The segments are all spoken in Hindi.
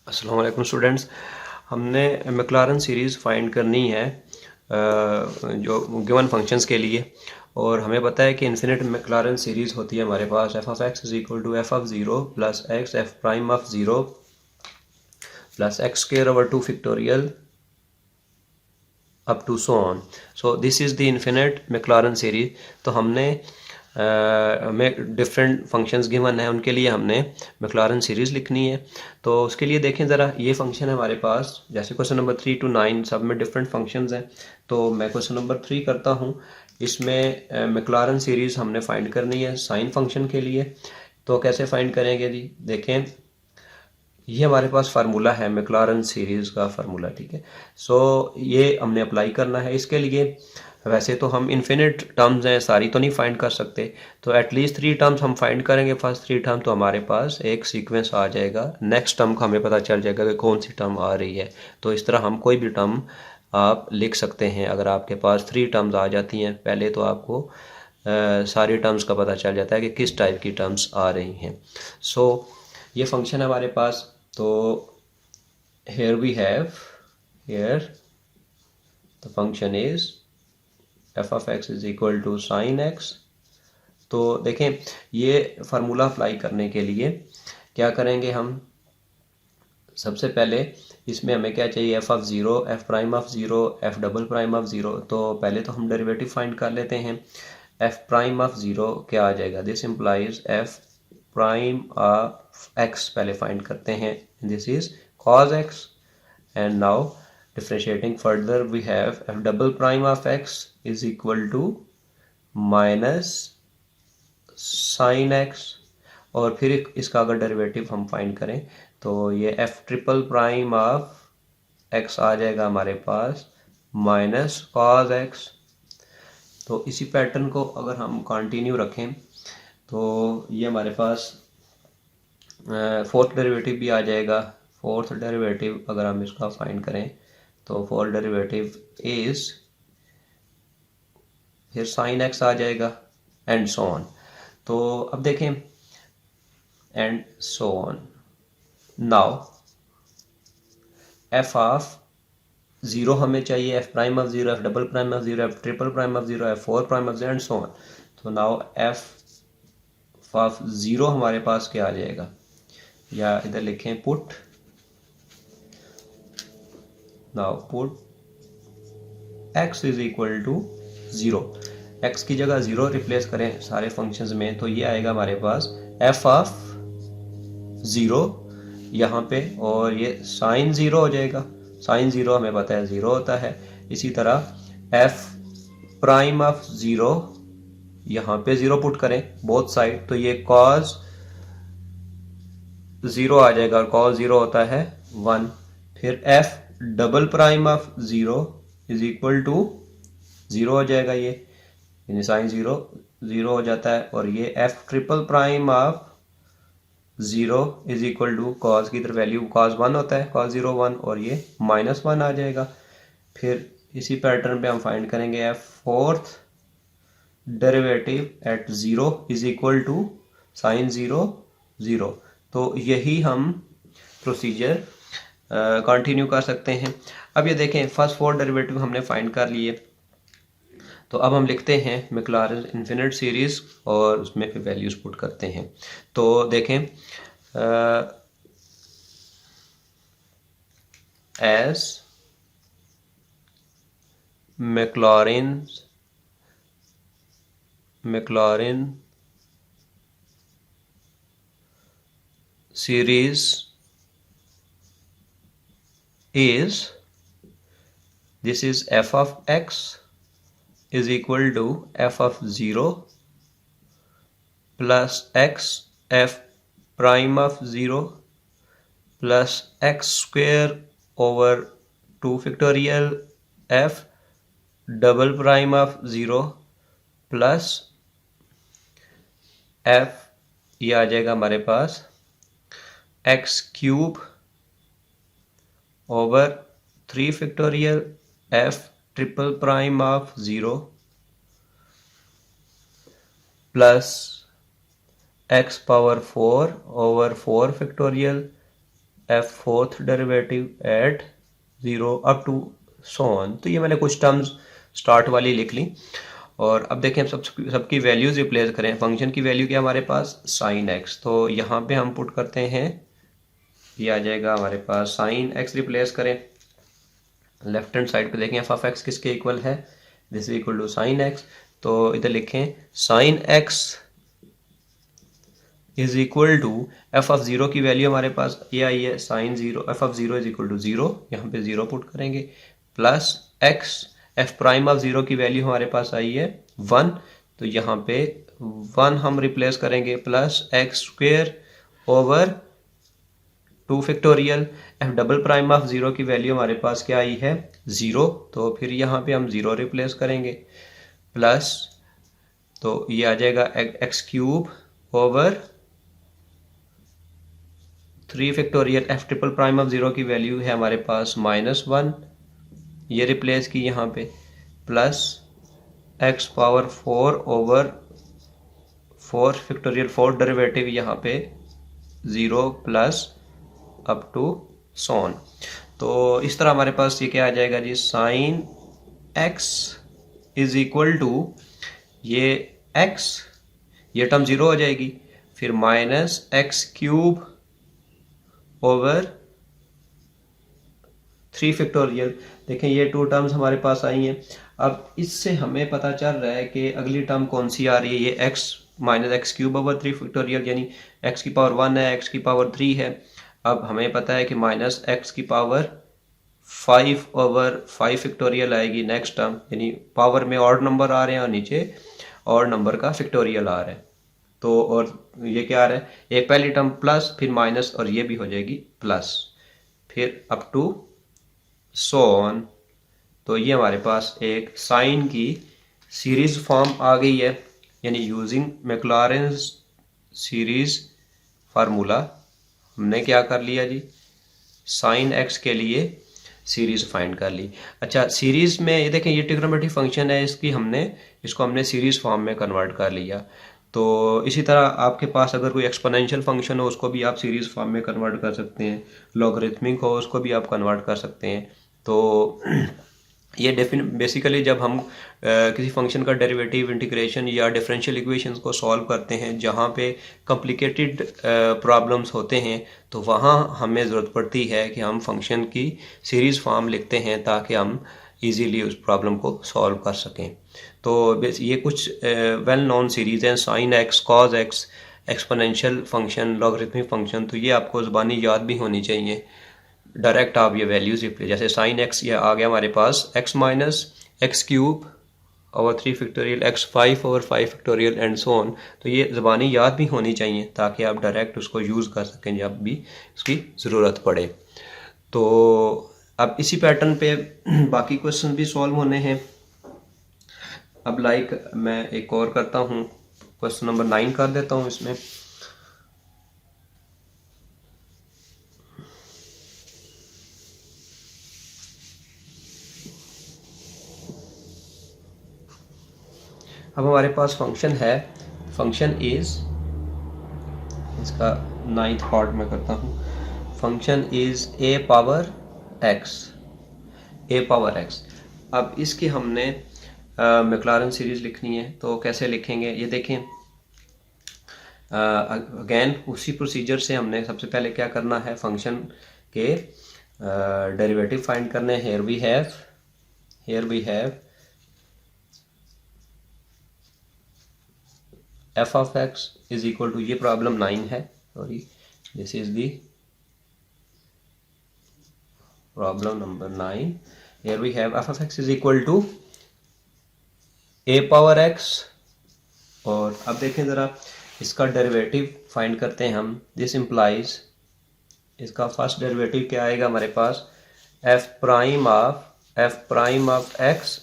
अस्सलाम वालेकुम स्टूडेंट्स। हमने मैक्लारन सीरीज़ फाइंड करनी है जो गिवन फंक्शंस के लिए, और हमें पता है कि इन्फिनिट मैक्लारन सीरीज़ होती है हमारे पास F of X is equal to F of zero plus x F prime of zero plus X square over two factorial up to so on. So this is the infinite Maclaurin series. तो हमें डिफरेंट फंक्शंस गिवन है, उनके लिए हमने मैक्लारन सीरीज़ लिखनी है। तो उसके लिए देखें ज़रा, ये फंक्शन है हमारे पास, जैसे क्वेश्चन नंबर 3 to 9 सब में डिफरेंट फंक्शंस हैं। तो मैं क्वेश्चन नंबर 3 करता हूँ। इसमें मैक्लारन सीरीज़ हमने फाइंड करनी है साइन फंक्शन के लिए। तो कैसे फाइंड करेंगे जी, देखें, ये हमारे पास फार्मूला है मैक्लारन सीरीज़ का फार्मूला, ठीक है। सो ये हमने अप्लाई करना है इसके लिए। वैसे तो हम इन्फिनिट टर्म्स हैं, सारी तो नहीं फाइंड कर सकते, तो एटलीस्ट 3 टर्म्स हम फाइंड करेंगे। फर्स्ट 3 टर्म तो हमारे पास एक सीक्वेंस आ जाएगा, नेक्स्ट टर्म का हमें पता चल जाएगा कि कौन सी टर्म आ रही है। तो इस तरह हम कोई भी टर्म आप लिख सकते हैं। अगर आपके पास 3 टर्म्स आ जाती हैं पहले, तो आपको सारी टर्म्स का पता चल जाता है कि किस टाइप की टर्म्स आ रही हैं। सो ये फंक्शन है हमारे पास। तो here we have, here the function is f of x is equal to sin x। तो देखें, ये फार्मूला अप्लाई करने के लिए क्या करेंगे हम, सबसे पहले इसमें हमें क्या चाहिए, F of zero, F prime of zero, f double prime of zero. तो पहले तो हम डेरिवेटिव फाइंड कर लेते हैं। एफ प्राइम ऑफ ज़ीरो क्या आ जाएगा, this implies F prime of x पहले फाइंड करते हैं, this is cos x. and now differentiating further we have f double prime of x is equal to minus sin x। और फिर इसका अगर डेरिवेटिव हम फाइंड करें तो ये f triple prime of x आ जाएगा हमारे पास माइनस कॉज x। तो इसी पैटर्न को अगर हम कंटिन्यू रखें तो ये हमारे पास फोर्थ डेरिवेटिव भी आ जाएगा। फोर्थ डेरिवेटिव अगर हम इसका फाइंड करें तो फोर्थ डेरिवेटिव इज, फिर साइन एक्स आ जाएगा एंड सो ऑन। तो अब देखें, and so on. Now f of zero हमें चाहिए, f prime of zero, f double prime of zero, f triple prime of zero, f four prime of zero and so on. तो नाउ एफ ऑफ ज़ीरो हमारे पास क्या आ जाएगा, या इधर लिखें put, now put x is equal to zero. x की जगह ज़ीरो रिप्लेस करें सारे फंक्शंस में, तो ये आएगा हमारे पास f ऑफ ज़ीरो यहाँ पे, और ये साइन ज़ीरो हो जाएगा। साइन ज़ीरो हमें पता है ज़ीरो होता है। इसी तरह f प्राइम ऑफ ज़ीरो यहाँ पे ज़ीरो पुट करें बोथ साइड, तो ये कॉज ज़ीरो आ जाएगा, और कॉज ज़ीरो होता है 1। फिर f double prime of zero is equal to zero हो जाएगा, ये यानी साइन ज़ीरो ज़ीरो हो जाता है। और ये f triple prime of zero is equal to cos की तरफ वैल्यू कॉज वन होता है, कॉज ज़ीरो वन, और ये माइनस वन आ जाएगा। फिर इसी पैटर्न पे हम फाइंड करेंगे f fourth derivative at zero is equal to sine zero zero. तो यही हम प्रोसीजर कंटिन्यू कर सकते हैं। अब ये देखें, फर्स्ट फोर डेरिवेटिव हमने फाइंड कर लिए, तो अब हम लिखते हैं मैक्लारन इन्फिनिट सीरीज और उसमें फिर वैल्यूज पुट करते हैं। तो देखें, as Maclaurin series is, this is f of x is equal to f of 0 plus x f prime of 0 plus x square over 2 factorial f double prime of 0 plus f, ये आ जाएगा हमारे पास x cube over 3 factorial f triple prime of 0 plus x power 4 over 4 factorial f fourth derivative at 0 up to so on. तो ये मैंने कुछ टर्म्स स्टार्ट वाली लिख ली। और अब देखें हम सबकी वैल्यूज रिप्लेस करें। फंक्शन की वैल्यू क्या हमारे पास साइन एक्स, तो यहाँ पे हम पुट करते हैं, ये आ जाएगा हमारे पास साइन एक्स रिप्लेस करें। लेफ्ट हैंड साइड पे देखें एफ ऑफ एक्स किसके इक्वल है, this is equal to sine x. तो इधर लिखें sine x is equal to F of zero की वैल्यू हमारे पास ये आई है sine zero, f of zero is equal to zero, यहाँ पे जीरो पुट करेंगे, plus x F prime of zero की वैल्यू हमारे पास आई है 1, तो यहाँ पे 1 हम रिप्लेस करेंगे, plus x square over 2 factorial, F double prime of zero की वैल्यू हमारे पास क्या आई है 0, तो फिर यहाँ पे हम 0 रिप्लेस करेंगे, प्लस तो ये आ जाएगा x cube over 3 factorial, F triple prime of zero की वैल्यू है हमारे पास -1, ये रिप्लेस की यहाँ पे, plus x power 4 over 4 factorial, 4 derivative यहाँ पे 0 प्लस अप टू सोन। तो इस तरह हमारे पास ये क्या आ जाएगा जी, sine x is equal to ये एक्स, ये टर्म 0 हो जाएगी, फिर minus X cube over 3 factorial. देखें ये 2 टर्म्स हमारे पास आई हैं। अब इससे हमें पता चल रहा है कि अगली टर्म कौन सी आ रही है, ये x minus X cube over 3 factorial, यानी x की पावर 1 है, x की पावर 3 है। अब हमें पता है कि माइनस एक्स की पावर 5 ओवर 5 फैक्टोरियल आएगी नेक्स्ट टर्म, यानी पावर में ऑड नंबर आ रहे हैं और नीचे ऑड नंबर का फैक्टोरियल आ रहा है। तो और ये क्या आ रहा है, एक पहली टर्म प्लस फिर माइनस और ये भी हो जाएगी प्लस, फिर अप टू सो ऑन। तो ये हमारे पास एक साइन की सीरीज फॉर्म आ गई है, यानी यूजिंग मैक्लॉरेंस सीरीज फार्मूला हमने क्या कर लिया जी, साइन एक्स के लिए सीरीज फाइंड कर ली। अच्छा, सीरीज में ये देखें ये ट्रिग्नोमेट्रिक फंक्शन है, इसको हमने सीरीज फॉर्म में कन्वर्ट कर लिया। तो इसी तरह आपके पास अगर कोई एक्सपोनेंशियल फंक्शन हो उसको भी आप सीरीज फॉर्म में कन्वर्ट कर सकते हैं, लॉगरिथमिक हो उसको भी आप कन्वर्ट कर सकते हैं। तो ये बेसिकली जब हम किसी फंक्शन का डेरिवेटिव, इंटीग्रेशन या डिफरेंशियल इक्वेशंस को सॉल्व करते हैं जहाँ पे कॉम्प्लिकेटेड प्रॉब्लम्स होते हैं, तो वहाँ हमें ज़रूरत पड़ती है कि हम फंक्शन की सीरीज़ फॉर्म लिखते हैं ताकि हम इजीली उस प्रॉब्लम को सॉल्व कर सकें। तो ये कुछ वेल नोन सीरीज़ हैं, sine x, cos x, exponential function, logarithmic function. तो ये आपको ज़बानी याद भी होनी चाहिए। डायरेक्ट आप ये वैल्यूज रिप्लेस, जैसे साइन एक्स ये आ गया हमारे पास X minus X cube over 3 factorial, X 5 over 5 factorial and so on. तो ये ज़बानी याद भी होनी चाहिए ताकि आप डायरेक्ट उसको यूज़ कर सकें जब भी उसकी ज़रूरत पड़े। तो अब इसी पैटर्न पे बाकी क्वेश्चन भी सॉल्व होने हैं। अब मैं एक और करता हूँ, क्वेश्चन नंबर 9 कर देता हूँ इसमें। अब हमारे पास फंक्शन है, फंक्शन इज, इसका 9th पार्ट में करता हूँ, function is A power x, A power x. अब इसकी हमने मैक्लॉरेन सीरीज लिखनी है, तो कैसे लिखेंगे ये देखें। अगेन उसी प्रोसीजर से हमने सबसे पहले क्या करना है, फंक्शन के डेरिवेटिव फाइंड करने हैं। Here we have f of x is equal to, ये प्रॉब्लम 9 है, sorry this is the problem number 9। here we have f of x is equal to a power x, और अब देखें ज़रा इसका डेरिवेटिव फाइंड करते हैं हम। दिस इम्प्लाइज, इसका फर्स्ट डेरिवेटिव क्या आएगा हमारे पास, f prime of x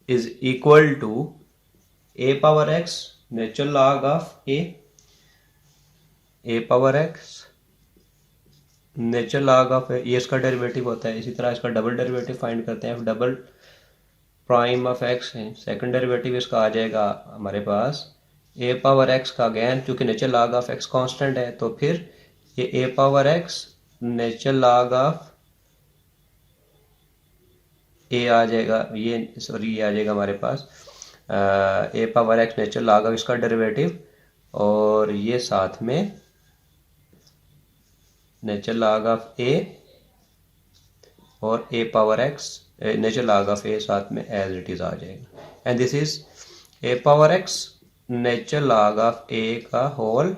is equal to a power x natural log of a power x natural log of a, ये इसका डेरिवेटिव होता है। इसी तरह इसका डबल डेरिवेटिव फाइंड करते हैं, f double prime of x है, सेकंड डेरिवेटिव इसका आ जाएगा हमारे पास a पावर x का, अगेन क्योंकि natural log of x constant है तो फिर ये a power x natural log of A आ जाएगा, ये सॉरी ये आ जाएगा हमारे पास A power X natural log of इसका डेरिवेटिव, और ये साथ में नेचुरल लॉग ऑफ ए और A power X natural log of ए साथ में एज इट इज आ जाएगा, and this is A power X natural log of A का होल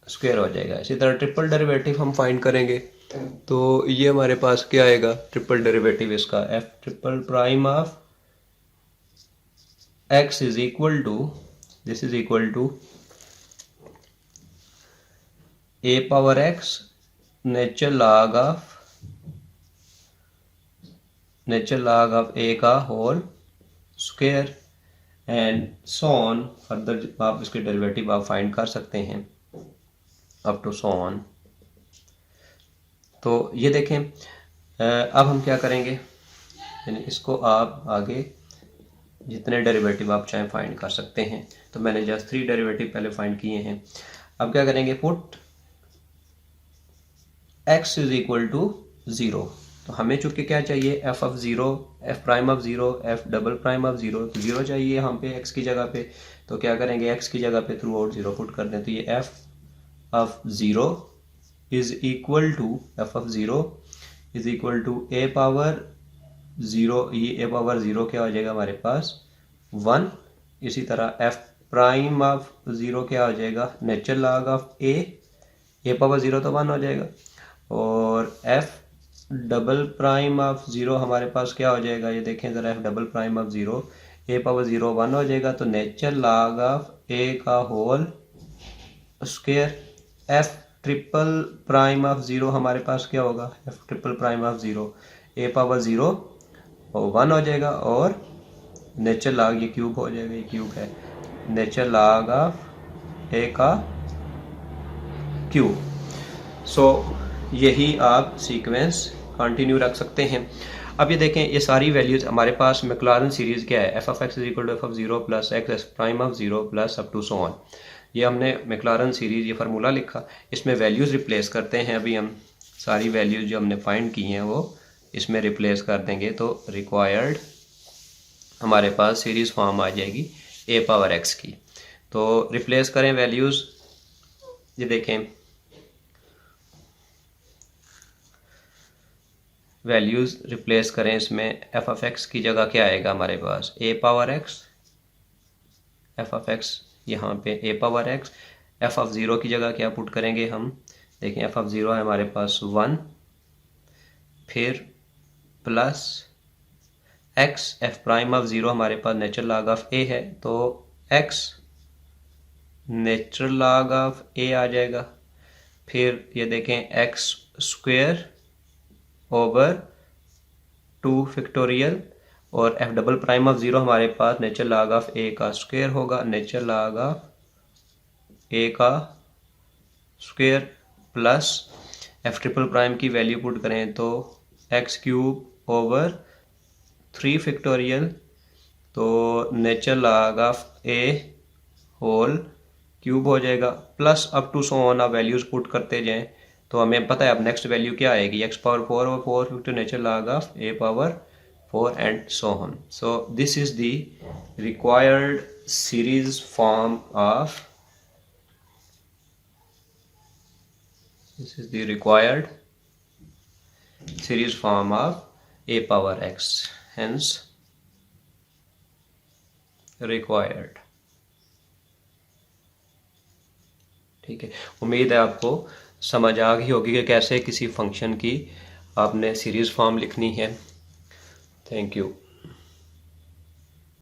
स्क्वायर हो जाएगा। इसी तरह ट्रिपल डेरिवेटिव हम फाइंड करेंगे, तो ये हमारे पास क्या आएगा, ट्रिपल डेरिवेटिव इसका F triple prime of X is equal to, this is equal to A power X natural log of A का whole square and so on. Further आप इसके डेरिवेटिव आप फाइंड कर सकते हैं अप टू सो ऑन। तो ये देखें, अब हम क्या करेंगे, यानी इसको आप आगे जितने डेरिवेटिव आप चाहें फाइंड कर सकते हैं। तो मैंने जस्ट 3 डेरिवेटिव पहले फाइंड किए हैं। अब क्या करेंगे, put x is equal to 0। तो हमें चूंकि क्या चाहिए, F of 0, F prime of 0, F double prime of 0, तो 0 चाहिए यहाँ पे x की जगह पे। तो क्या करेंगे, x की जगह पे थ्रू आउट 0 पुट कर दें, तो ये F of 0 is equal to F of 0 is equal to A power 0, ये ए पावर 0 क्या हो जाएगा हमारे पास 1। इसी तरह एफ प्राइम ऑफ 0 क्या हो जाएगा, natural log of A power 0 तो 1 हो जाएगा, और एफ डबल प्राइम ऑफ 0 हमारे पास क्या हो जाएगा, ये देखें ज़रा, F double prime of 0 A power 0 1 हो जाएगा, तो नेचुरल लॉग ऑफ ए का whole square. F triple prime of 0 हमारे पास क्या होगा, F triple prime of 0 A power 0 और 1 हो जाएगा, और नेचुरल लॉग, ये क्यूब हो जाएगा, ये क्यूब है, नेचुरल लॉग ऑफ ए का क्यूब। सो यही आप सीक्वेंस कंटिन्यू रख सकते हैं। अब ये देखें, ये सारी वैल्यूज हमारे पास मैक्लॉरेन सीरीज क्या है, F of X is equal to F of 0 plus X prime of 0 plus up to so on. ये हमने मैक्लॉरेन सीरीज ये फार्मूला लिखा, इसमें वैल्यूज रिप्लेस करते हैं। अभी हम सारी वैल्यूज जो हमने फाइंड की हैं वो इसमें रिप्लेस कर देंगे, तो रिक्वायर्ड हमारे पास सीरीज फॉर्म आ जाएगी ए पावर एक्स की। तो रिप्लेस करें वैल्यूज, ये देखें वैल्यूज रिप्लेस करें, इसमें एफ ऑफ एक्स की जगह क्या आएगा हमारे पास, A power X, F of X यहाँ पे A power X, F of 0 की जगह क्या पुट करेंगे हम, देखें एफ ऑफ 0 है हमारे पास 1, फिर plus x, F prime of 0 हमारे पास नेचुरल लॉग ऑफ ए है, तो x natural log of A आ जाएगा, फिर ये देखें एक्स स्क्वेयर ओवर 2 फैक्टोरियल, और एफ डबल प्राइम ऑफ 0 हमारे पास नेचुरल लॉग ऑफ ए का स्क्वायर होगा, नेचुरल लॉग ऑफ ए का square plus F triple prime की वैल्यू पुट करें तो एक्स क्यूब ओवर 3 फैक्टोरियल, तो natural log of A whole cube हो जाएगा, plus up to so on आप वैल्यूज पुट करते जाएं। तो हमें पता है अब नेक्स्ट वैल्यू क्या आएगी, एक्स पावर 4 और 4 factor natural log of A power 4 and so on. So this is the required series form of, this is the required series form of a power x, hence required। ठीक है, उम्मीद है आपको समझ आ गई होगी कि कैसे किसी फंक्शन की आपने सीरीज फॉर्म लिखनी है। Thank you.